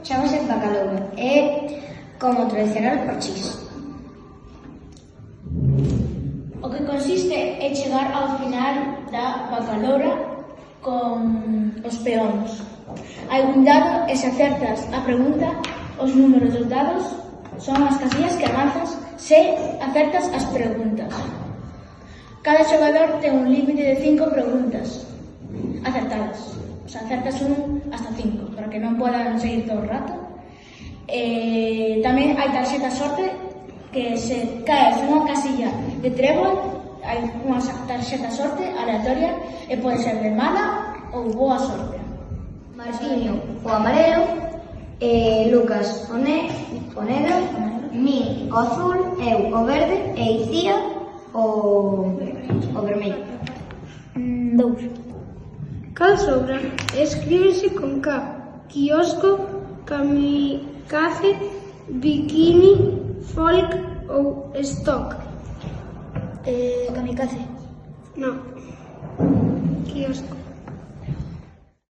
chamase bacalouro. É como tradicional parchís. O que consiste é chegar ao final da bacaloura con os peóns. Hai un dado e se acertas a pregunta, os números dos dados son as casillas que avanzas se acertas as preguntas. Cada xogador ten un límite de 5 preguntas acertadas. O sea, acertas un hasta 5, para que non podan seguir todo o rato. Tamén hai tarxeta sorte, que se caes nunha casilla de trébol, hai unha tarxeta sorte aleatoria e pode ser de mala ou boa sorte. Martiño o amarelo, Lucas o negro, min o azul, eu o verde e Icía o vermello. 2. Cal sobra escríbese con K. Quiosco, kamikaze, bikini, folk ou stock. Kamikaze. No. Quiosco.